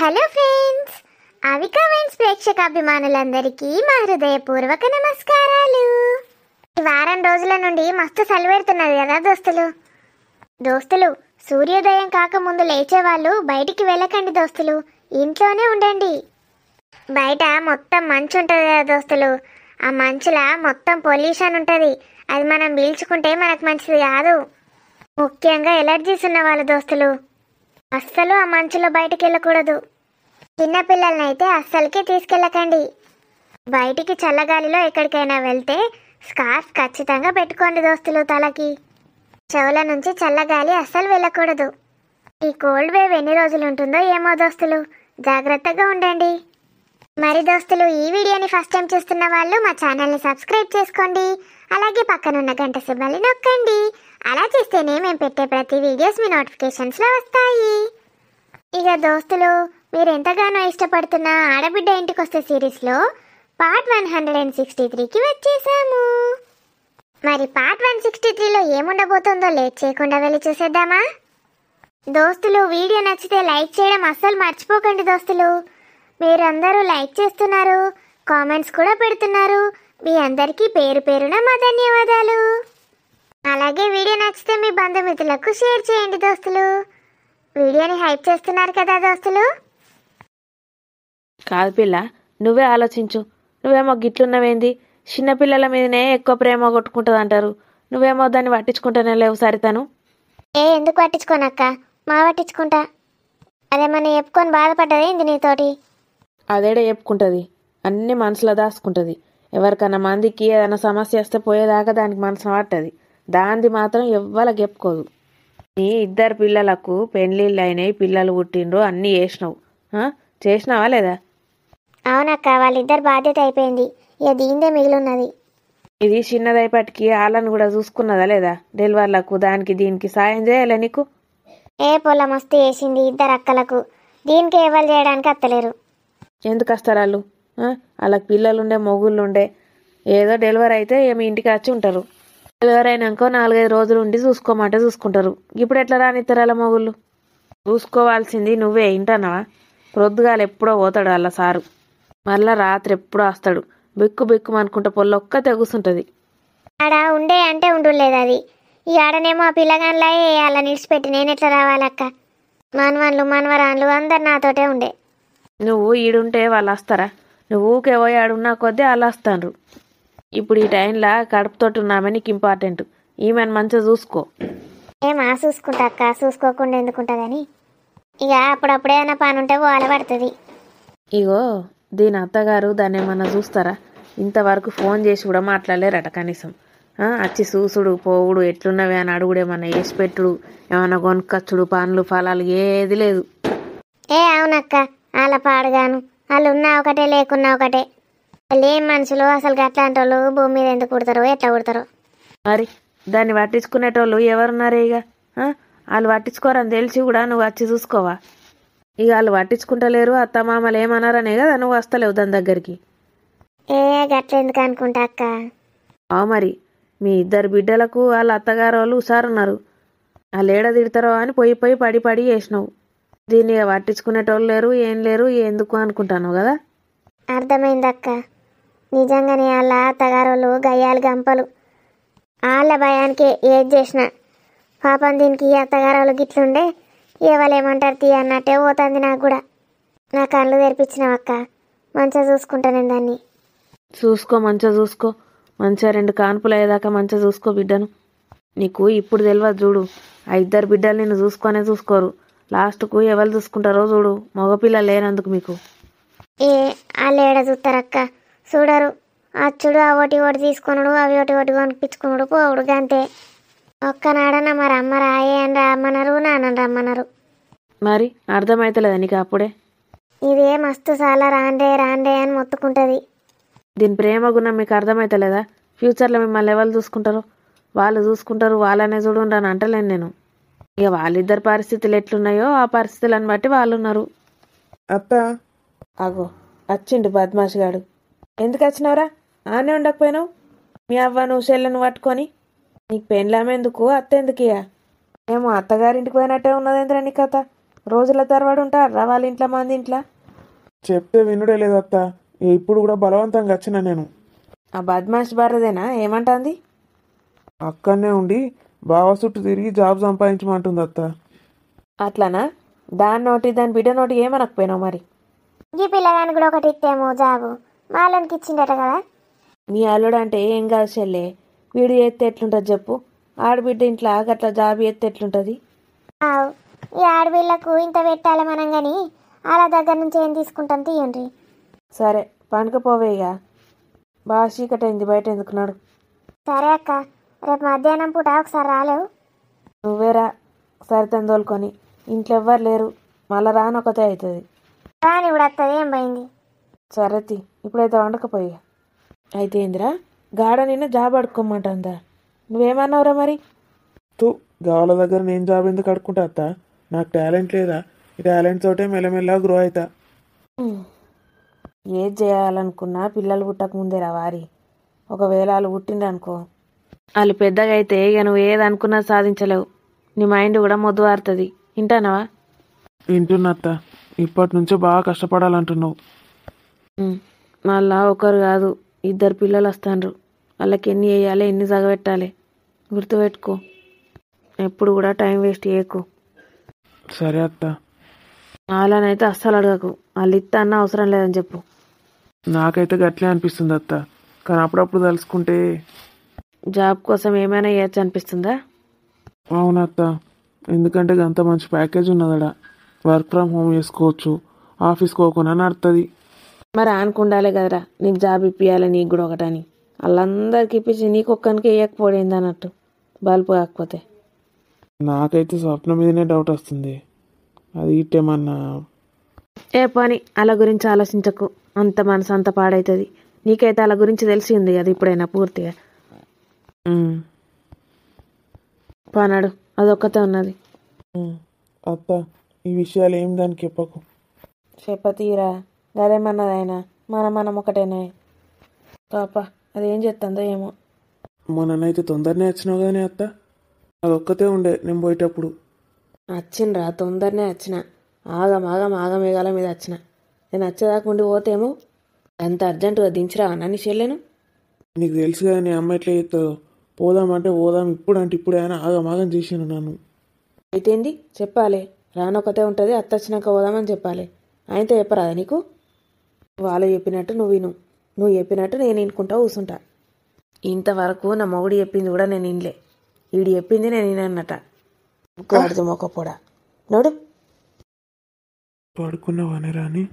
Hello friends, Avika wines ప్రేక్షకాభిమానులందరికీ మా హృదయపూర్వక నమస్కారాలు. ఈ వారం రోజుల నుండి మస్తు చలి పెడుతున్నది కదా దోస్తులు. సూర్యోదయం కాకముందు లేచే వాళ్ళు బయటికి వెళ్ళకండి దోస్తులు, ఇంట్లోనే ఉండండి. బయట మొత్తం మంచు ఉంటుంది కదా దోస్తులు, ఆ మంచులా మొత్తం పొల్యూషన్ ఉంటుంది. అది మనం పీల్చుకుంటే మనకు మంచిది కాదు. ముఖ్యంగా ఎలర్జీస్ ఉన్న వాళ్ళు దోస్తులు అస్సలు ఆ మంచులో బయటికి వెళ్ళకూడదు. చిన్నపిల్లలనైతే అస్సలకే తీసుకెళ్ళకండి. బయటికి చల్లగాలిలో ఎక్కడికైనా వెళ్తే స్కార్ఫ్ ఖచ్చితంగా పెట్టుకోండి దోస్తులు. తలకి చెవుల నుంచి చల్లగాలి అస్సలు వెళ్ళకూడదు. ఈ కోల్డ్ వేవ్ ఎన్ని రోజులు ఉంటుందో ఏమో దోస్తులు, జాగ్రత్తగా ఉండండి. మరి దోస్తులు, ఈ వీడియోని ఫస్ట్ టైం చూస్తున్న వాళ్ళు మా ఛానల్ని సబ్స్క్రైబ్ చేసుకోండి. అలాగే పక్కనున్న గంట సింబల్ని నొక్కండి. అలా చేస్తేనే మేము పెట్టే ప్రతి వీడియోస్ మీ నోటిఫికేషన్స్లో వస్తాయి. ఇక దోస్తులు, మీరు ఎంతగానో ఇష్టపడుతున్న ఆడబిడ్డ ఇంటికి వస్తే సిరీస్లో పార్ట్ 163కి వచ్చేసాము. మరి పార్ట్ 163లో ఏముండబోతుందో లేట్ చేయకుండా వెళ్ళి చూసేద్దామా దోస్తులు. వీడియో నచ్చితే లైక్ చేయడం అస్సలు మర్చిపోకండి దోస్తులు. మీరందరూ లైక్ చేస్తున్నారు, కామెంట్స్ కూడా పెడుతున్నారు. మీ అందరికీ పేరు పేరున మా ధన్యవాదాలు. అలాగే వీడియో నచ్చితే మీ బంధుమిత్రులకు షేర్ చేయండి దోస్తులు. వీడియోని హైప్ చేస్తున్నారు కదా దోస్తులు. కాదు పిల్ల, నువ్వే ఆలోచించు. నువ్వేమో గిట్లున్నవేంది, చిన్నపిల్లల మీదనే ఎక్కువ ప్రేమ కొట్టుకుంటుంది అంటారు. నువ్వేమో దాన్ని పట్టించుకుంటానే లేవు సరితను. ఎందుకు పట్టించుకోనక్క, మా పట్టించుకుంటా. అదేమన్నా చెప్పుకొని బాధపడ్డది ఏంది నీతోటి? అదేడే చెప్పుకుంటుంది, అన్ని మనసులో దాచుకుంటుంది. ఎవరికన్నా మందికి ఏదైనా సమస్య వస్తే పోయేదాకా దానికి మనసు పట్టది. దాంది మాత్రం ఎవ్వరికి చెప్పుకోదు. నీ ఇద్దరు పిల్లలకు పెళ్ళిళ్ళు అయినాయి, పిల్లలు పుట్టిండ్రు, అన్నీ చేసినావా లేదా? అవునక్క, వాళ్ళిద్దరు బాధ్యత అయిపోయింది. ఇక దీందే మిగిలిన్నది. ఇది చిన్నదైపటికి వాళ్ళని కూడా చూసుకున్నదా లేదా? డెలివర్లకు దానికి దీనికి సాయం చేయాలి నీకు. పొల మస్తు వేసింది ఇద్దరు అక్కలకు, దీనికి ఎవరు చేయడానికి అత్తలేరు. ఎందుకు వస్తారు వాళ్ళు? వాళ్ళకి పిల్లలుండే మొగుళ్ళుండే, ఏదో డెలివరీ అయితే మీ ఇంటికి వచ్చి ఉంటారు. డెలివరీ అయినాక 4-5 రోజులు ఉండి చూసుకోమంటే చూసుకుంటారు. ఇప్పుడు ఎట్లా రానిస్తారు అలా మొగుళ్ళు? చూసుకోవాల్సింది నువ్వే. ఇంటన్నావా? ప్రొద్దుగాలు ఎప్పుడో పోతాడు వాళ్ళ సారు, మళ్ళా రాత్రి ఎప్పుడో వస్తాడు. బిక్కు బిక్కు అనుకుంటా పొల్ల ఒక్కతే కూర్చుంటుంది. ఆడ ఉండే అంటే ఉండులేదు అది. ఈ ఆడనేమో ఆ పిల్లగాన్లా అలా నిడిచిపెట్టి నేను ఎట్లా రావాలక్క? మనవన్లు మనవరాన్లు అందరు నాతోటే ఉండే. నువ్వు ఈడుంటే వాళ్ళు వస్తారా? నువ్వు ఊకే పోయి ఆడున్నా కొద్దీ వాళ్ళు వస్తాను. ఇప్పుడు ఈ టైంలో కడుపుతోటి ఉన్నామే నీకు ఇంపార్టెంట్. ఈమెను మంచిగా చూసుకో. చూసుకుంటా అక్క, చూసుకోకుండా ఎందుకుంటా కానీ ఇక అప్పుడప్పుడు ఏదైనా పని ఉంటే పోవాల పడుతుంది. ఇగో దీని అత్తగారు దాన్ని ఏమన్నా చూస్తారా? ఇంతవరకు ఫోన్ చేసి కూడా మాట్లాడలేరట కనీసం. వచ్చి చూసుడు పోవుడు ఎట్లున్నవి అని అడుగుడు, ఏమన్నా వేసి పెట్టుడు, ఏమన్నా కొనుక్కచ్చుడు, పండ్లు ఫలాలు ఏది లేదు. అవునక్క, వాళ్ళ పాడుగాను. వాళ్ళు ఉన్నా ఒకటే లేకున్నా ఒకటే. వాళ్ళు ఏం మనుషులు అసలు అట్లాంటి వాళ్ళు భూమి మీద ఎందుకు పుడతారో ఎట్లా పుడతారో. మరి దాన్ని పట్టించుకునేటోళ్ళు ఎవరున్నారే? ఇక వాళ్ళు పట్టించుకోరని తెలిసి కూడా నువ్వు వచ్చి చూసుకోవా? ఇక వాళ్ళు పట్టించుకుంటలేరు, అత్తమామలు ఏమన్నారనే కదా నువ్వు వస్తలేవు దాని దగ్గరికి. గట్లెందుకు అనుకుంటా అక్క. మరి మీ ఇద్దరు బిడ్డలకు వాళ్ళ అత్తగారు వాళ్ళు హుషారున్నారు. వాళ్ళు ఏడ తిడతారో అని పోయి పోయి పడి పడి చేసినావు. దీన్ని పట్టించుకునేటోళ్ళు లేరు, ఏం లేరు, ఎందుకు అనుకుంటాను కదా. అర్థమైందక్క, నిజంగానే వాళ్ళ అత్తగారోళ్ళు గయ్యాలు గంపలు. వాళ్ళ భయానికి ఏది చేసినా పాపం దీనికి అత్తగారోళ్ళు గిట్లుండే ఏమలేమంటారు తీ అన్నట్టే పోతుంది. నాకు కూడా నా కళ్ళు తెరిపించినావక్క. మంచిగా చూసుకుంటా నేను దాన్ని. చూసుకో, మంచిగా చూసుకో. మంచిగా 2 కాన్పులు అయ్యేదాకా మంచిగా చూసుకో బిడ్డను. నీకు ఇప్పుడు తెలియదు చూడు, ఆ ఇద్దరు బిడ్డలు నిన్ను చూసుకోరు. లాస్ట్కు ఎవరు చూసుకుంటారో చూడు, మగపిల్లలు లేనందుకు మీకు. వాళ్ళు ఏడ చూస్తారక్క, చూడరు. అచ్చుడు ఆ ఒకటి తీసుకున్నాడు, అవి ఒకటి కొనిపించుకున్నాడు, పోవుడు గంతే. ఒక్కనాడన మరి అమ్మ రాయే అని రమ్మన్నారు, నాన్నని రమ్మన్నారు. మరి అర్థమైతలేదా నీకు అప్పుడే? ఇదే మస్తు చాలా రాండే అని మొత్తుకుంటుంది. దీని ప్రేమ గుణం మీకు అర్థమైతలేదా? ఫ్యూచర్లో మిమ్మల్ని ఎవరు చూసుకుంటారో వాళ్ళు చూసుకుంటారు, వాళ్ళనే చూడండి అని అంటలేను నేను. ఇక వాళ్ళిద్దరి పరిస్థితులు ఎట్లున్నాయో ఆ పరిస్థితులను బట్టి వాళ్ళు ఉన్నారు. అత్త అగో వచ్చిండు బద్మాష్ గాడు. ఎందుకు వచ్చినావురా? ఆనే ఉండకపోయినావు? మీ అవ్వ నువ్వు చెల్లెను పట్టుకొని. నీకు పెళ్ళామెందుకు, అత్త ఎందుకు? ఏమో అత్తగారింటికి పోయినట్టే ఉన్నదేంద్రా నీ కథ. రోజుల తరబడి ఉంటారా వాళ్ళ ఇంట్లో మంది ఇంట్లో? చెప్తే వినుడే లేదత్త. ఇప్పుడు కూడా బలవంతంగా వచ్చిన నేను. ఆ బద్మాష్ భార్యదేనా ఏమంటుంది? అక్కడనే ఉండి బావ చుట్టూ తిరిగి జాబ్ సంపాదించమంటుంది అత్త. అట్లానా? దాని నోటి దాని బిడ్డ నోటి ఏమనకపోయినావు మరి? ఈ పిల్లగాని కూడా ఒకటి ఇస్తేమో జాబు మాలోనికి ఇచ్చిండట కదా. మీ అల్లుడు అంటే ఏం కాదు చెల్లే, వీడు చేస్తే ఎట్లుంటుంది చెప్పు? ఆడబిడ్డ ఇంట్లో గట్లా జాబ్ చేస్తే ఎట్లుంటుంది? ఆవు ఈ ఆడపిల్లకు ఇంత పెట్టాలి మనం కానీ వాళ్ళ దగ్గర నుంచి ఏం తీసుకుంటాం తీయండి. సరే పండుకపోవేగా, బాగా చీకటైంది, బయట ఎందుకున్నాడు? సరే అక్క, రేపు మధ్యాహ్నం పూట ఒకసారి రాలేవు? నువ్వేరా సరితను తోలుకొని, ఇంట్లో ఎవ్వరు లేరు, మళ్ళా రానొకతే అవుతుంది. రాని ఇప్పుడు వస్తుంది, ఏం పోయింది. సరేతి ఇప్పుడైతే వండకపోయి. అయితే ఏందిరా గాడ నిన్న జాబ్ అడుక్కోమంటుందా? నువ్వేమన్నావురా మరి? తూ గావాల దగ్గర నేను జాబ్ ఎందుకు అడుక్కుంటా అత్త? నాకు టాలెంట్ లేదా? ఈ టాలెంట్ తోటే మెల్లమెల్లగా గ్రో అవుతా. ఏది చేయాలనుకున్నా పిల్లలు పుట్టక ముందేరా వారి. ఒకవేళ వాళ్ళు పుట్టిండ్రనుకో, వాళ్ళు పెద్దగా అయితే ఇక నువ్వు ఏది అనుకున్నా సాధించలేవు. నీ మైండ్ కూడా మొద్దువారుతుంది. వింటానవా? వింటున్నా అత్త. ఇప్పటి నుంచే బాగా కష్టపడాలంటున్నావు. మళ్ళా ఒకరు కాదు, ఇద్దరు పిల్లలు వస్తాండ్రు. వాళ్ళకి ఎన్ని వేయాలి, ఎన్ని జగబెట్టాలి గుర్తుపెట్టుకో. ఎప్పుడు కూడా టైం వేస్ట్ చేయకు. సరే అత్త. వాళ్ళనైతే అస్సలు అడగకు. వాళ్ళు ఇత్త అన్న అవసరం లేదని చెప్పు. నాకైతే గట్లే అనిపిస్తుంది అత్త. కానీ అప్పుడప్పుడు తలుసుకుంటే జాబ్ కోసం ఏమైనా చేయొచ్చు అనిపిస్తుందా? అవునత్త. ఎందుకంటే అంత మంచి ప్యాకేజ్ ఉన్నదడా. వర్క్ ఫ్రమ్ హోమ్ చేసుకోవచ్చు, ఆఫీస్కి పోకుండా నడుతుంది. మరి అనుకుండాలే కదరా నీకు జాబ్ ఇప్పియాలి, నీకు కూడా ఒకటని. వాళ్ళందరికి ఇప్పించి నీకు ఒక్కనికి వేయకపోయింది అన్నట్టు, బల్పు కాకపోతే. నాకైతే స్వప్నం మీదనే డౌట్ వస్తుంది. అది ఇట్టేమన్నా ఏ పని అలా గురించి ఆలోచించకు. అంత మనసు అంత పాడవుతుంది. నీకైతే అలా గురించి తెలిసి ఉంది కదా ఇప్పుడైనా పూర్తిగా. పనాడు అదొక్కతే ఉన్నది. అత్త, ఈ విషయాలు ఏం దానికి చెప్పకు. చెప్పతీరా, గదేమన్నదైనా మనం ఒకటేనే. పాప అదేం చేస్తుందో ఏమో. మొన్ననైతే తొందరనే వచ్చినావు కానీ అత్త. అదొక్కతే ఉండే నేను పోయేటప్పుడు. వచ్చిండ్రా, తొందరనే వచ్చిన. ఆగమేఘాల మీద వచ్చిన. నేను వచ్చేదాకా ఉండి పోతేమో అంత అర్జెంటుగా దించిరా నన్ను చెల్లెను. నీకు తెలుసు కదా నీ అమ్మ ఎట్లా చేస్తుందో. పోదామంటే పోదాం, ఇప్పుడు అంటే ఇప్పుడే అని ఆగమాగం చేసాను నన్ను. అయితేంది చెప్పాలి. రానొకతే ఉంటుంది, అత్త వచ్చినాక పోదామని చెప్పాలి. ఆయనతో చెప్పరాదా నీకు? వాళ్ళు చెప్పినట్టు నువ్వు విను, నువ్వు చెప్పినట్టు నేను వినుకుంటా కూర్చుంటా. ఇంతవరకు నా మొగుడు చెప్పింది కూడా నేను వినలే. వీడు చెప్పింది నేను వినన్నట. గాడిద మొక్కపోడా నోడు. పడుకున్నావానే రాని?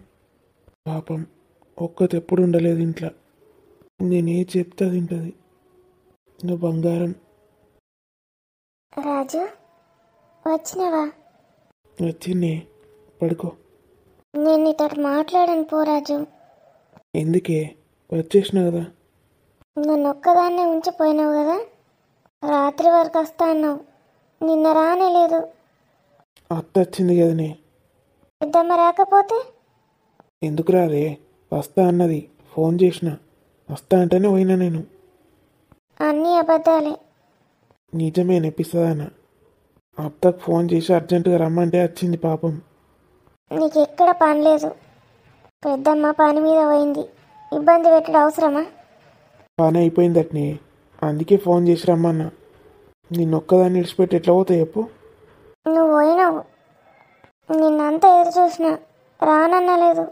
పాపం ఒక్కతే ఎప్పుడు ఉండలేదు ఇంట్లో. నేనే చెప్తా తింటది. నా బంగారం. రాజు వచ్చినావా? వచ్చిందే, పడుకో. నేను నీతో మాట్లాడాను పోరాజు. ఎందుకే? వచ్చేసిన కదా. నన్ను ఒక్కదాన్నే ఉంచిపోయినావు కదా. రాత్రి వరకు వస్తా అన్నావు, నిన్న రానే లేదు. అత్త వచ్చింది కదనే. పెద్దమ్మ రాకపోతే? ఎందుకు రాదే? వస్తా అన్నది, ఫోన్ చేసిన. వస్తా అంటేనే పోయినా నేను. అన్నీ అబద్ధాలే. నిజమే నెప్పిస్తుందన్న. అత్తకు ఫోన్ చేసి అర్జెంటుగా రమ్మంటే వచ్చింది పాపం. నీకు ఎక్కడ పని లేదు. పెద్దమ్మ పని మీద పోయింది, ఇబ్బంది పెట్టడం అవసరమా? పని అయిపోయిందట్నే, అందుకే ఫోన్ చేసి రమ్మన్నా. నిన్నొక్కదాన్ని విడిచిపెట్టి ఎట్లా పోతా చెప్పు? నువ్వు పోయినావు, నిన్నంతా ఎదురు చూసిన, రానన్నలేదు.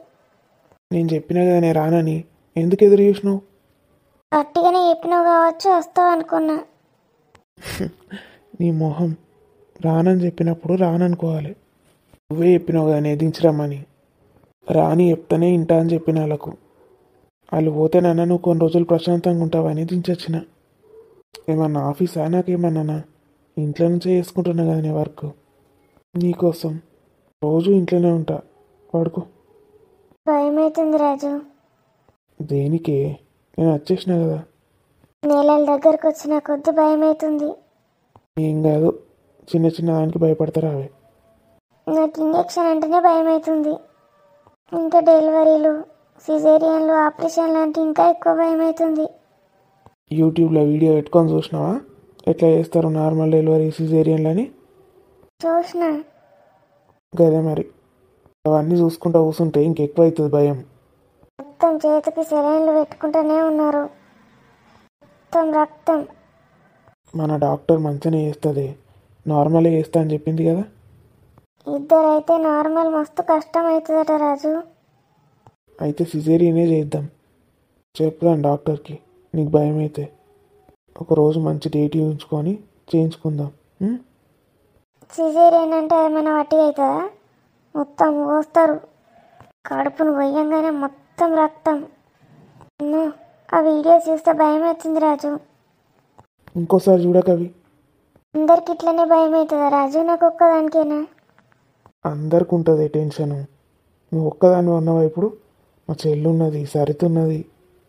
నేను చెప్పినా కదా నేను రానని. ఎందుకు ఎదురు చూసినావు? గట్టిగానే చెప్పినావు కావచ్చు, వస్తావు అనుకున్నా. నీ మొహం. రానని చెప్పినప్పుడు రాననుకోవాలి. నువ్వే చెప్పినావు కానీ దించరమ్మని. రాని చెప్తానే ఇంటా అని చెప్పిన వాళ్ళకు. వాళ్ళు పోతేనన్నా నువ్వు కొన్ని రోజులు ప్రశాంతంగా ఉంటావని దించొచ్చిన. ఏమన్నా ఆఫీసా? నాకేమన్నానా? ఇంట్లో నుంచే చేసుకుంటున్నా కదా నీ వర్క్. నీకోసం రోజు ఇంట్లోనే ఉంటా. పడుకో. భయమవుతుంది రాజు. దేనికే? నేను వచ్చేసిన కదా. నెలల దగ్గరకు వచ్చిన కొద్ది భయమవుతుంది. ఏం కాదు, చిన్న చిన్న దానికి భయపడతారా అవే. నాకు ఇంజక్షన్ అంటేనే భయమవుతుంది. ఇంకా డెలివరీలు, సిజేరియన్లు, ఆపరేషన్ లాంటి ఇంకా ఎక్కువ భయమవుతుంది. యూట్యూబ్లో వీడియో పెట్టుకొని చూసినావా ఎట్లా చేస్తారు నార్మల్ డెలివరీ సిజేరియన్లని? చూసిన. గదే మరి అవన్నీ చూసుకుంటా కూర్చుంటే ఇంకెక్కువ అవుతుంది భయం. మొత్తం చేతికి సెలైన్లు పెట్టుకుంటూనే ఉన్నారు. మొత్తం రక్తం. మన డాక్టర్ మంచిగానే చేస్తుంది, నార్మల్గా చేస్తా అని చెప్పింది కదా. ఇద్దరైతే నార్మల్ మస్తు కష్టం అవుతుందట రాజు. అయితే సిజేరియనే చేద్దాం. చెప్దాం డాక్టర్కి, నీకు భయం అయితే ఒకరోజు మంచి డేట్ ఉంచుకొని చేయించుకుందాం. సిజేరియన్ అంటే ఏమైనా వట్టి అవుతుందా? మొత్తం కోస్తారు. కడుపును కొయ్యంగానే మొత్తం రక్తం. అమ్మో, ఆ వీడియో చూస్తే భయం అవుతుంది రాజు. ఇంకోసారి చూడకవి. అందరికి ఇట్లనే భయం అవుతుందా రాజు? నాకు ఒక్కదానికేనా? అందరికి ఉంటుంది టెన్షను. నువ్వు ఒక్కదాన్ని ఉన్నావా ఇప్పుడు? మా చెల్లున్నది, సరితున్నది,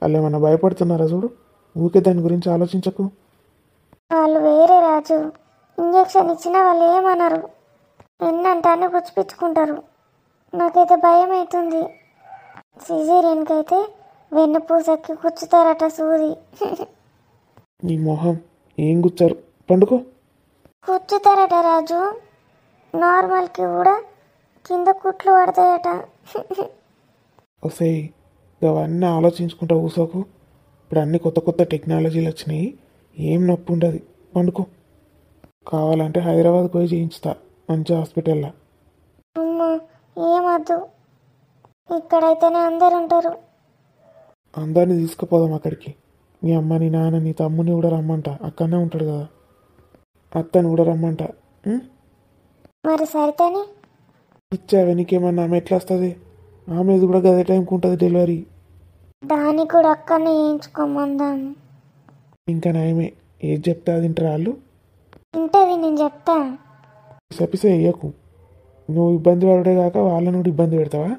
వాళ్ళు ఏమన్నా భయపడుతున్నారా చూడు. ఊరికే దాని గురించి ఆలోచించకు. వాళ్ళు వేరే రాజు. ఇంజక్షన్ ఇచ్చినా వాళ్ళు ఏమనరు, ఎన్నంటానే పుచ్చిపించుకుంటారు. నాకైతే భయం అవుతుంది. సిజేరియన్కి అయితే వెన్నుపూసకి కూర్చుతారట సూది. నీ మొహం ఏం గుచ్చారు, పండుకో. కూర్చుతారట రాజు. నార్మల్కి కూడా కింద కుట్లు పడతాయట. వస్తాయి అవన్నీ ఆలోచించుకుంటా కూసోకు. ఇప్పుడు అన్ని కొత్త కొత్త టెక్నాలజీలు వచ్చినాయి, ఏం నొప్పి ఉండదు, పండుకో. కావాలంటే హైదరాబాద్కి పోయి చేయించుతా మంచి హాస్పిటల్లో. అమ్మా, ఏమద్దు, ఇక్కడైతేనే అందరు ఉంటారు. అందరినీ తీసుకుపోదాం అక్కడికి. మీ అమ్మ, నీ నాన్న, నీ తమ్ముని కూడా రమ్మంట, అక్కడనే ఉంటాడు కదా. అత్తని కూడా రమ్మంట. మరి సరితని ఇచ్చావే, నీకేమన్నా ఆమె ఎట్లా వస్తుంది? ఆమెది కూడా గదే టైంకి ఉంటుంది డెలివరీ. దాన్ని కూడా అక్కడనే చేయించుకోమందాం. ఇంకా నయమే, ఏది చెప్తే అది వింటారా వాళ్ళు? ఉంటుంది, నేను చెప్తా. సపిసే వేయకు. నువ్వు ఇబ్బంది పడే కాక వాళ్ళని కూడా ఇబ్బంది పెడతావా?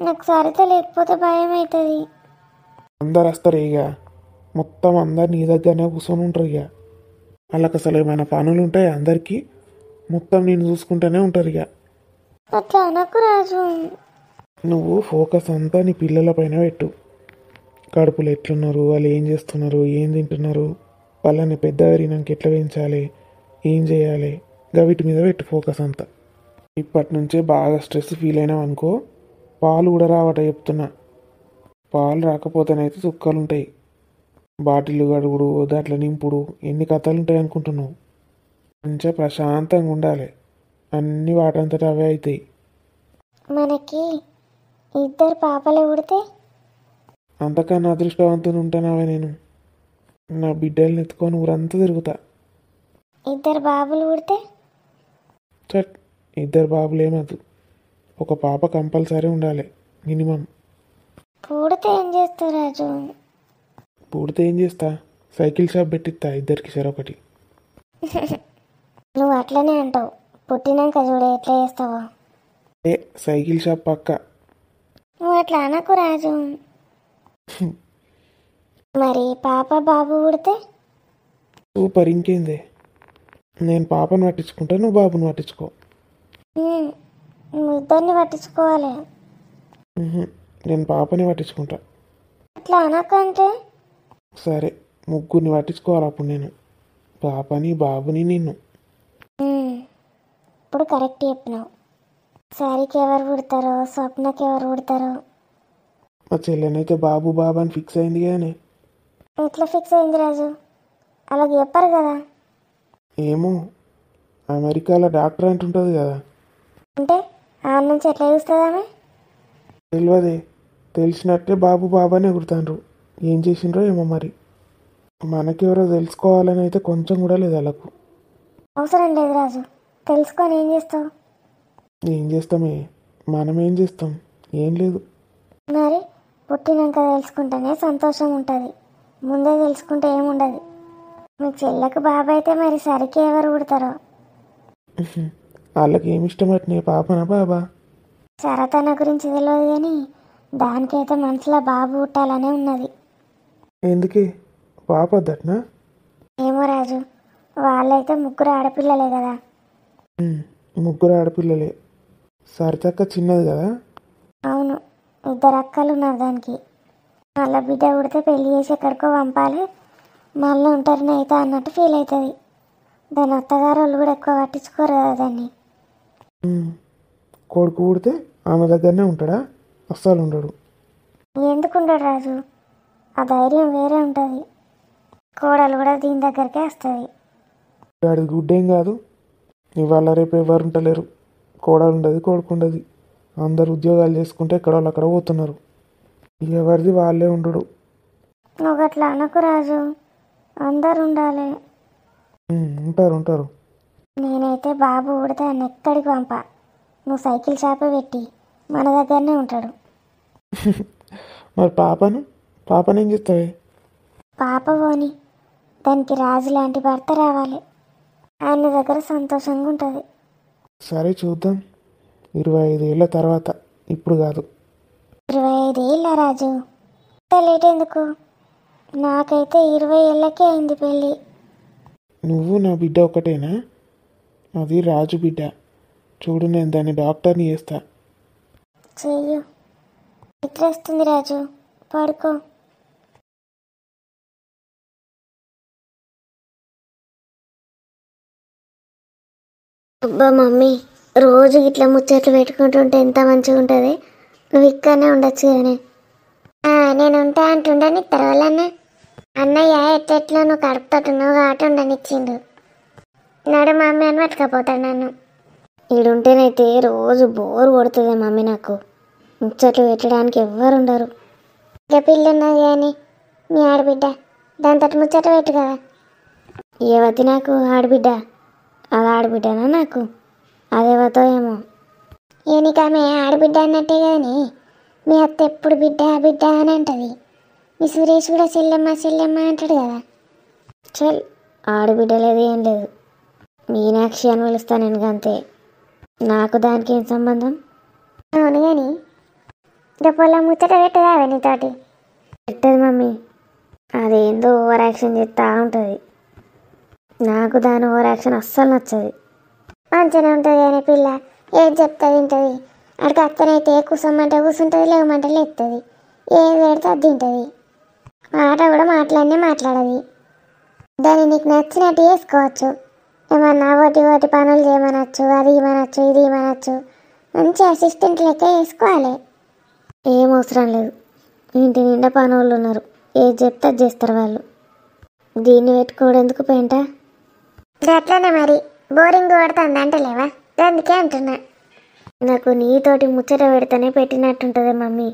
నాకు సరిత లేకపోతే భయం అవుతుంది. అందరు వస్తారు ఇక, మొత్తం అందరు నీ దగ్గరనే కూర్చొని ఉంటారు ఇక. వాళ్ళకి అసలు ఏమైనా పనులు ఉంటాయి అందరికీ, మొత్తం నేను చూసుకుంటూనే ఉంటారు ఇక. అట్లా అనకు రాజు. నువ్వు ఫోకస్ అంతా నీ పిల్లల పైన పెట్టు. కడుపులు ఎట్లున్నారు, వాళ్ళు ఏం చేస్తున్నారు, ఏం తింటున్నారు, వాళ్ళని పెద్ద పెరిగినాక ఎట్లా పెంచాలి, ఏం చేయాలి, వీటి మీద పెట్టు ఫోకస్ అంతా. ఇప్పటి నుంచే బాగా స్ట్రెస్ ఫీల్ అయినావు అనుకో, పాలు కూడా రావట చెప్తున్నా. పాలు రాకపోతేనైతే చుక్కలు ఉంటాయి. బాటిల్ గడుగుడు, దాంట్లో నింపుడు, ఎన్ని కథలు ఉంటాయి అనుకుంటున్నావు. మంచిగా ప్రశాంతంగా ఉండాలి, అన్నీ వాటంతట అవే అవుతాయి. మనకి ఇద్దరు పాపలే పుడితే అంతకన్నా అదృష్టవంతుని ఉంటానావే నేను. నా బిడ్డల్ని ఎత్తుకొని ఊరంతా తిరుగుతా. ఇద్దరు బాబులు పుడితే చట్, ఇద్దరు బాబులు ఏమద్దు, ఒక పాప కంపల్సరీ ఉండాలి మినిమం. పుడితే ఏం చేస్తావు రాజు? పుడితే ఏం చేస్తా, సైకిల్ షాప్ పెట్టిస్తా ఇద్దరికి చెరొకటి. నువ్వు అట్లనే అంటావు, పుట్టినాక చూడే ఎట్లా చేస్తావో. ఏ సైకిల్ షాప్ పక్క. నువ్వు అట్లా అనకు రాజు. మరి పాప బాబు పుడితే సూపర్, ఇంకేందే. నేను పాపను పట్టించుకుంటా, నువ్వు బాబుని పట్టించుకో. నువ్వు ఇద్దరిని పట్టించుకోవాలి. నేను పాపని పట్టించుకుంటా. అట్లా అనకంటే సరే, ముగ్గురిని పట్టించుకోవాలి అప్పుడు నేను, పాపని, బాబుని, నిన్ను. ఇప్పుడు కరెక్ట్ చెప్పినావు. సారికి ఎవరు పుడతారో, స్వప్నకి ఎవరు పుడతారో. మా చెల్లెనైతే బాబు బాబు అని ఫిక్స్ అయింది కానీ. ఎట్లా ఫిక్స్ అయింది రాజు? అలాగే చెప్పారు కదా. ఏమో, అమెరికాలో డాక్టర్ అంటుంటుంది కదా. అంటే ఆడ నుంచి ఎట్లా చూస్తుంది ఆమె? తెలియదే, తెలిసినట్టే బాబు బాబు అని ఎగురుతాండ్రు. ఏం చేసిండ్రో ఏమో మరి. మనకెవరో తెలుసుకోవాలని అయితే కొంచెం కూడా లేదు వాళ్ళకు. అవసరం లేదు రాజు, తెలుసుకొని ఏం చేస్తావు? ఏం చేస్తామే, మనం ఏం చేస్తాం, ఏం లేదు. మరి పుట్టినాక తెలుసుకుంటేనే సంతోషం ఉంటుంది, ముందే తెలుసుకుంటే ఏముండదు. మీ చెల్లెకు బాబు అయితే మరి సరికి ఎవరు పుడతారో. వాళ్ళకి ఏమి ఇష్టం అట్నే, పాపనా బాబా? సరతన గురించి తెలియదు కానీ దానికైతే మనసులో బాబు పుట్టాలనే ఉన్నది. ఎందుకే, పాప వద్దట్నా? ఏమో రాజు, వాళ్ళైతే ముగ్గురు ఆడపిల్లలే కదా. ముగ్గురు ఆడపిల్లలే. సరితక్క చిన్నది కదా. అవును, ఇద్దరు అక్కలు ఉన్నారు దానికి. మళ్ళీ బిడ్డ పుడితే పెళ్లి చేసి ఎక్కడికో పంపాలి, మళ్ళీ ఒంటరిని అవుతా అన్నట్టు ఫీల్ అవుతుంది. దాని అత్తగారు వాళ్ళు కూడా ఎక్కువ పట్టించుకోరు కదా దాన్ని. కొడుకు పుడితే ఆమె దగ్గరనే ఉంటాడా? అస్సలు ఉండడు. ఎందుకుంటాడు రాజు? ఆ ధైర్యం వేరే ఉంటుంది. కోడలు కూడా దీని దగ్గరికే వస్తుంది. వాడిది గుడ్డేం కాదు. ఇవాళ రేపు ఎవరు ఉంటలేరు. కోడలు ఉండదు, కొడుకు ఉండదు. అందరు ఉద్యోగాలు చేసుకుంటే ఎక్కడ వాళ్ళు అక్కడ పోతున్నారు. ఎవరిది వాళ్ళే ఉండడు. నువ్వు అట్లా అనకు రాజు, అందరు ఉండాలి. ఉంటారు ఉంటారు. నేనైతే బాబు ఉడితే ఆయన ఎక్కడికి పంప. నువ్వు సైకిల్ షాపే పెట్టి మన దగ్గరనే ఉంటాడు. మరి పాపనేం చేస్తావే? పాప పోని, దానికి రాజు లాంటి భర్త రావాలి. ఆయన దగ్గర సంతోషంగా ఉంటుంది. సరే చూద్దాం, 25 ఏళ్ళ తర్వాత, ఇప్పుడు కాదు. 25 ఏళ్ళ రాజు? లేట్ ఎందుకు? నాకైతే 20 ఏళ్ళకే అయింది పెళ్ళి. నువ్వు నా బిడ్డ ఒకటేనా? అది రాజు బిడ్డ. చూడు, నేను దాన్ని డాక్టర్ని చేస్తా. చెయ్యు. నిద్ర వస్తుంది రాజు, పడుకో. అబ్బా మమ్మీ, రోజు ఇట్లా ముచ్చట్లు పెట్టుకుంటుంటే ఎంత మంచిగా ఉంటుంది. నువ్వు ఇక్కడనే ఉండొచ్చు కానీ. నేను ఉంటా అంటుండని తర్వాలన్నా అన్నయ్య ఎట్లా నువ్వు కడుపుతున్నావు కాబట్టి ఉండనిచ్చిండు. నాడు మమ్మీ అని పట్టుకపోతాడు నన్ను. ఈడుంటేనైతే రోజు బోర్ కొడుతుంది మమ్మీ. నాకు ముచ్చట్లు పెట్టడానికి ఎవ్వరు ఉండరు. ఇక పిల్లి ఉన్నది కానీ మీ ఆడబిడ్డ, దాంతో ముచ్చట పెట్టు కదా. ఏవతి నాకు ఆడబిడ్డ? అది ఆడబిడ్డనా నాకు? అదేవతో ఏమో. నీకు ఆమె ఆడబిడ్డ అన్నట్టే కానీ మీ అత్త ఎప్పుడు బిడ్డ బిడ్డ అని అంటది. మీ సురేష్ కూడా చెల్లెమ్మ చెల్లెమ్మ అంటాడు కదా. చల్, ఆడబిడ్డ లేదు ఏం లేదు. మీనాక్షి అని పిలుస్తాను నేను, అంతే. నాకు దానికి ఏం సంబంధం? అవును కానీ రేపొల్ల ముచ్చట పెట్టదా నీతోటి? పెట్టదు మమ్మీ. అదేందో ఓవర్ యాక్షన్ చేస్తూ ఉంటుంది. నాకు దాని ఓవర్ యాక్షన్ అస్సలు నచ్చదు. మంచిగానే ఉంటుంది కానీ పిల్ల ఏది చెప్తా తింటుంది. అక్కడికి అత్తనైతే కూర్చోమంటే కూర్చుంటుంది, లేవమంటే లేస్తుంది. ఏది పెడితే అది తింటుంది. మాట కూడా మాట్లాడదు. దాన్ని నీకు నచ్చినట్టు చేసుకోవచ్చు. ఏమన్నా ఒకటి పనులు చేయమనొచ్చు, అది ఇవ్వనొచ్చు, ఇది ఇవ్వనొచ్చు. మంచి అసిస్టెంట్ లెక్క వేసుకోవాలి. ఏం అవసరం లేదు. ఇంటి నిండా పనులు ఉన్నారు, ఏది చెప్తే అది చేస్తారు వాళ్ళు. దీన్ని పెట్టుకోవడెందుకు పెంట? అట్లనే మరి బోరింగ్ కొడుతుంది అంటలేవా? అందుకే అంటున్నా. నాకు నీతోటి ముచ్చట పెడితేనే పెట్టినట్టుంటుంది మమ్మీ.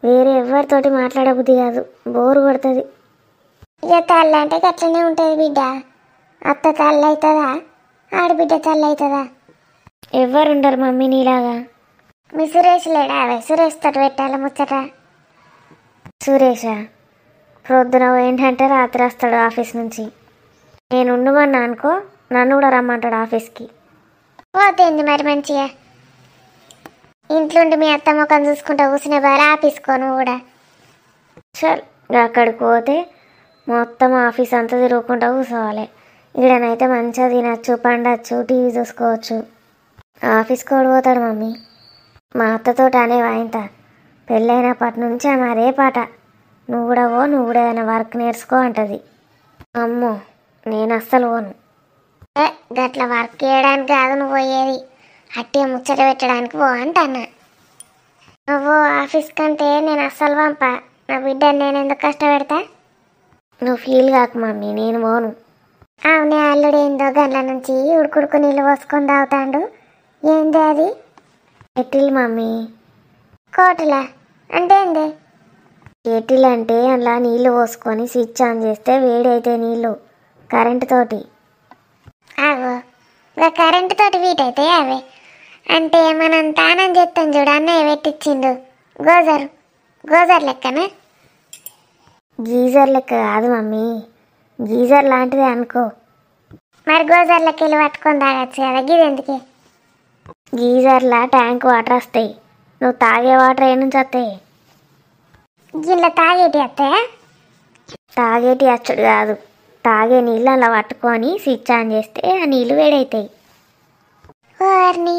వేరే ఎవరితోటి మాట్లాడబుద్ది కాదు, బోరు కొడుతుంది. ఇక తల్లి అంటే అట్లనే ఉంటుంది బిడ్డ. అత్త తల్లి అవుతుందా, ఆడబిడ్డ తల్లి అవుతుందా? ఎవరుండరు మమ్మీ నీలాగా. మీ సురేష్ లేడా? సురేష్ తోటి పెట్టాలి ముచ్చట. సురేషా? ప్రొద్దున ఏంటంటే రాత్రి వస్తాడు ఆఫీస్ నుంచి. నేను ఉండమన్నా అనుకో, నన్ను కూడా రమ్మంటాడు ఆఫీస్కి. పోతేంది మరి మంచిగా. ఇంట్లోండి మీ అత్త ముఖం చూసుకుంటా కూర్చునే బాగా ఆఫీస్కోను కూడా. చల్, అక్కడికి పోతే మొత్తం ఆఫీస్ అంతా తిరుగుకుంటూ కూర్చోవాలి. ఈడనైతే మంచిగా తినచ్చు, పండచ్చు, టీవీ చూసుకోవచ్చు. ఆఫీస్కి కూడా పోతాడు మమ్మీ. మా అత్తతో అనేవా ఇంత? పెళ్ళైనప్పటి నుంచి ఆమె అదే పాట. నువ్వు కూడా ఏదైనా వర్క్ నేర్చుకో అంటది. అమ్మో, నేను అస్సలు పోను. గట్ల వర్క్ చేయడానికి కాదు నువ్వు పోయేది, అట్టే ముచ్చట పెట్టడానికి పో అంటన్నా. నువ్వు ఆఫీస్ కంటే నేను అస్సలు పంప. నా బిడ్డని నేను ఎందుకు కష్టపెడతా? నువ్వు ఫీల్ కాకు మమ్మీ, నేను పోను. అవునే, అల్లుడు ఏందో గంటల నుంచి ఉడుకుడుకు నీళ్ళు పోసుకొని తాగుతాడు. ఏంది అది? Kettle mummy. కోటలా అంటే ఏంది? కెటిల్ అంటే అలా నీళ్ళు పోసుకొని స్విచ్ ఆన్ చేస్తే వేడి అయితే నీళ్ళు, కరెంటు తోటి. ఆగో, కరెంటు తోటి వీటైతే అవే అంటే మనం తానం చేస్తాం చూడు, అన్నయ్య పెట్టించిండు. గోజర్ లెక్కనా? గీజర్ లెక్క కాదు మమ్మీ, గీజర్ లాంటిది అనుకో. మరి గోజర్లకి వెళ్ళి పట్టుకొని తాగచ్చు కదా, గిదెందుకే? గీజర్లా ట్యాంక్ వాటర్ వస్తాయి, నువ్వు తాగే వాటర్ ఏ నుంచి వస్తాయి? గిట్లా తాగేటి వస్తాయా? తాగేటి వచ్చుడు కాదు, తాగే నీళ్ళు అలా పట్టుకొని స్విచ్ ఆన్ చేస్తే ఆ నీళ్ళు వేడవుతాయి. వారిని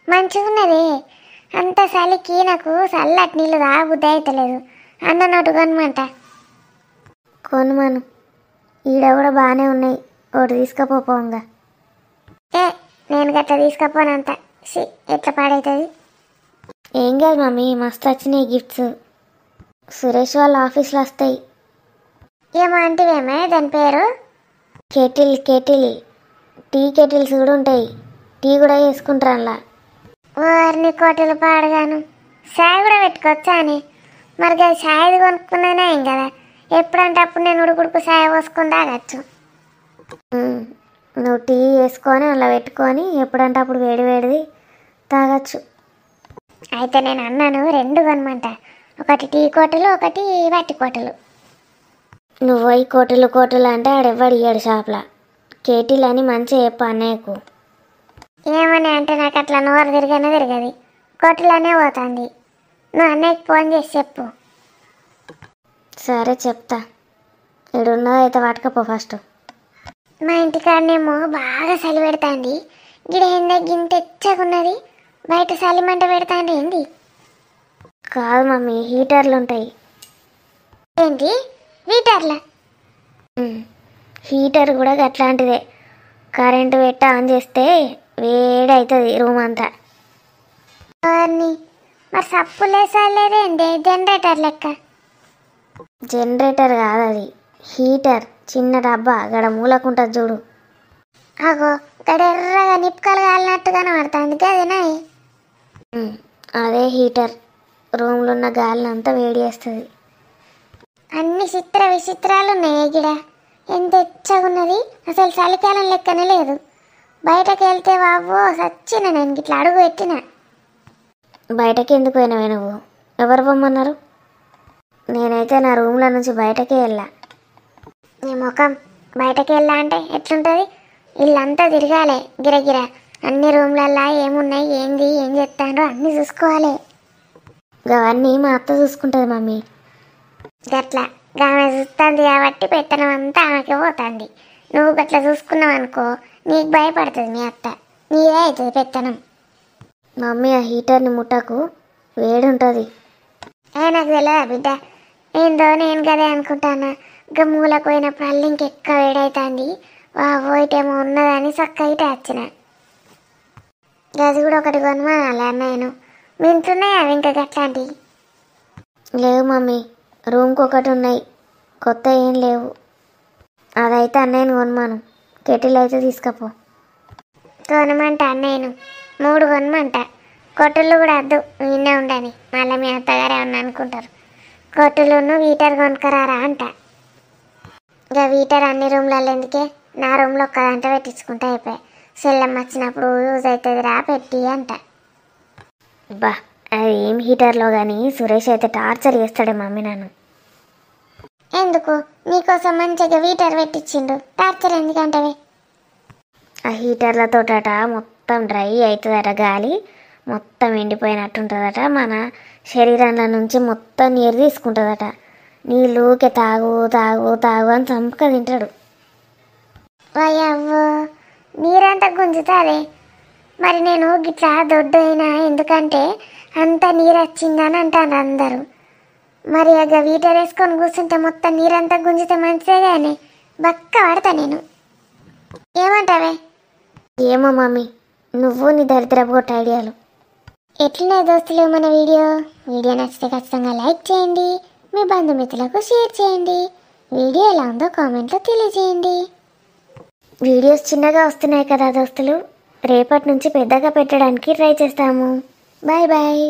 మంచిగా ఉన్నది. అంత చలికి నాకు చల్లటి నీళ్ళు తాగబుద్ధి అవుతలేదు. అన్న నోటు కొనమంట. కొనుమను, ఈడ కూడా బాగానే ఉన్నాయి. ఒకటి తీసుకపోంగా. నేను గట్లా తీసుకపోనంత, ఎట్లా పాడవుతుంది? ఏం కాదు మమ్మీ, మస్తు వచ్చినాయి గిఫ్ట్స్. సురేష్ వాళ్ళ ఆఫీస్లో వస్తాయి. ఏమో అంటివేమే దాని పేరు? కెటిల్ టీ కెటిల్స్ కూడా ఉంటాయి. టీ కూడా వేసుకుంటారు అలా. వారిని కోటలు పాడగాను. సాయి కూడా పెట్టుకోవచ్చా అని? మరి అది సాయిది కొనుక్కున్నానే ఏం కదా, ఎప్పుడంటే అప్పుడు నేను ఉడుకుడుకు సాయి పోసుకొని తాగచ్చు. నువ్వు టీ వేసుకొని అలా పెట్టుకొని ఎప్పుడంటే అప్పుడు వేడిది తాగొచ్చు. అయితే నేను అన్నాను 2 కొనమంట, ఒకటి టీ కోటలు, ఒకటి వట్టి కోటలు. నువ్వు పోయి కోటలు అంటే ఆడెవ్వడు ఇయ్యాడు షాప్లో. కేటీలు అని మంచిగా చెప్పు అన్నయ్యకు. ఏమని అంటే నాకు అట్లా నోరు తిరగదు, కోటలోనే పోతుంది. నువ్వు అన్నయ్యకి ఫోన్ చేసి చెప్పు. సరే చెప్తా. ఇడున్నదైతే పట్టుకపో ఫస్ట్. మా ఇంటికాడనేమో బాగా చలి పెడతాంది. గిడ ఏందా గింత ఎచ్చగున్నది, బయట చలి మంట పెడతాండి ఏంది? కాదు మమ్మీ, హీటర్లు ఉంటాయి. ఏంటి హీటర్లా? హీటర్ కూడా అట్లాంటిదే. కరెంటు పెట్టి ఆన్ చేస్తే వేడి అవుతుంది రూమ్ అంతా. మరి సప్పులేసాలేదేంటి జనరేటర్ లెక్క? జనరేటర్ కాదు అది, హీటర్. చిన్న డబ్బా గడ మూలకుంటుంది చూడు. అగో గడ ఎర్రగా నిప్పుకలు కాలినట్టు కనబడుతుంది కదేనా? అదే హీటర్. రూమ్లో ఉన్న గాలిని అంతా వేడి చేస్తుంది. అన్ని చిత్ర విచిత్రాలు ఉన్నాయి గిడ. ఎంత ఎచ్చగున్నది, అసలు చలికాలం లెక్కనే లేదు. బయటకు వెళ్తే బాబో సచ్చిన, నేను ఇట్లా అడుగు పెట్టిన. బయటకి ఎందుకు పోయినావే నువ్వు? ఎవరు పొమ్మన్నారు? నేనైతే నా రూమ్లో నుంచి బయటకే వెళ్ళా. నీ ముఖం బయటకు వెళ్ళా అంటే ఎట్లుంటుంది? ఇల్లంతా తిరగాలి గిరగిర, అన్ని రూమ్లల్లా ఏమున్నాయి ఏంది ఏం చెప్తాండ్రో అన్నీ చూసుకోవాలి. అవన్నీ మా అత్త చూసుకుంటుంది మమ్మీ. గట్లా ఆమె చూస్తుంది కాబట్టి పెత్తనం అంతా ఆమెకి పోతుంది. నువ్వు గట్లా చూసుకున్నావు అనుకో, నీకు భయపడుతుంది మీ అత్త, నీదే అవుతుంది పెత్తనం. మమ్మీ ఆ హీటర్ని ముట్టకు, వేడి ఉంటుంది. నాకు తెలియదా బిడ్డ? ఏందో నేను కదే అనుకుంటానా, ఇంకా మూలకు పోయినప్పుడు అల్లి ఇంకెక్క వేడవుతుంది. పోయిటేమో ఉన్నదని చక్క ఇటే వచ్చిన. గది కూడా ఒకటి కొనమానాలి అన్నయ్యను. మీ ఇంట్లోన్నాయి అవి ఇంకా గట్లాంటివి? లేవు మమ్మీ, రూమ్కి ఒకటి ఉన్నాయి, కొత్త ఏం లేవు. అదైతే అన్నయ్యను కొనమాను, కెటిల్ అయితే తీసుకపో. కొనమంట అన్నయ్యను 3 కొనమంట. కొట్టుళ్ళు కూడా వద్దు, నిన్నే ఉండని, మళ్ళీ మీ అత్తగారు ఏమన్నా అనుకుంటారు. కొట్టులును హీటర్ కొనుక్కరారా అంట. ఇక హీటర్ అన్ని రూమ్లలో ఎందుకే, నా రూమ్లో ఒక్కదంట పెట్టించుకుంటే అయిపోయి, సెల్లెమ్మ వచ్చినప్పుడు యూజ్ అవుతుంది రా పెట్టి అంట. బా అది ఏం హీటర్లో కానీ సురేష్ అయితే టార్చర్ చేస్తాడే మమ్మీ నన్ను. ఎందుకు? నీకోసం మంచిగా హీటర్ పెట్టించిండు, టార్చర్ ఎందుకంటవే? ఆ హీటర్లతోటట మొత్తం డ్రై అవుతుందట, గాలి మొత్తం ఎండిపోయినట్టుంటుందట, మన శరీరంలో నుంచి మొత్తం నీరు తీసుకుంటుందట. నీళ్ళు ఊకే తాగు తాగు తాగు అని చంపక తింటాడు. అయ్యవ్వో నీరంతా గుంజుతాదే. మరి నేను గిట్లా దొడ్డు అయినా ఎందుకంటే అంత నీరు వచ్చిందని అంటాను అందరూ. మరి ఇక హీటర్ వేసుకొని కూర్చుంటే మొత్తం నీరంతా గుంజితే మంచిదే కానీ బక్క పడతా నేను. ఏమంటావే? ఏమో మమ్మీ, నువ్వు నీ దరిద్రపు కొట్ట ఐడియాలు. ఎట్లున్నాయి దోస్తులు మన వీడియో నచ్చితే ఖచ్చితంగా లైక్ చేయండి, మీ బంధుమిత్రులకు షేర్ చేయండి. వీడియో ఎలా ఉందో కామెంట్లో తెలియజేయండి. వీడియోస్ చిన్నగా వస్తున్నాయి కదా దోస్తులు, రేపటి నుంచి పెద్దగా పెట్టడానికి ట్రై చేస్తాము. Bye bye.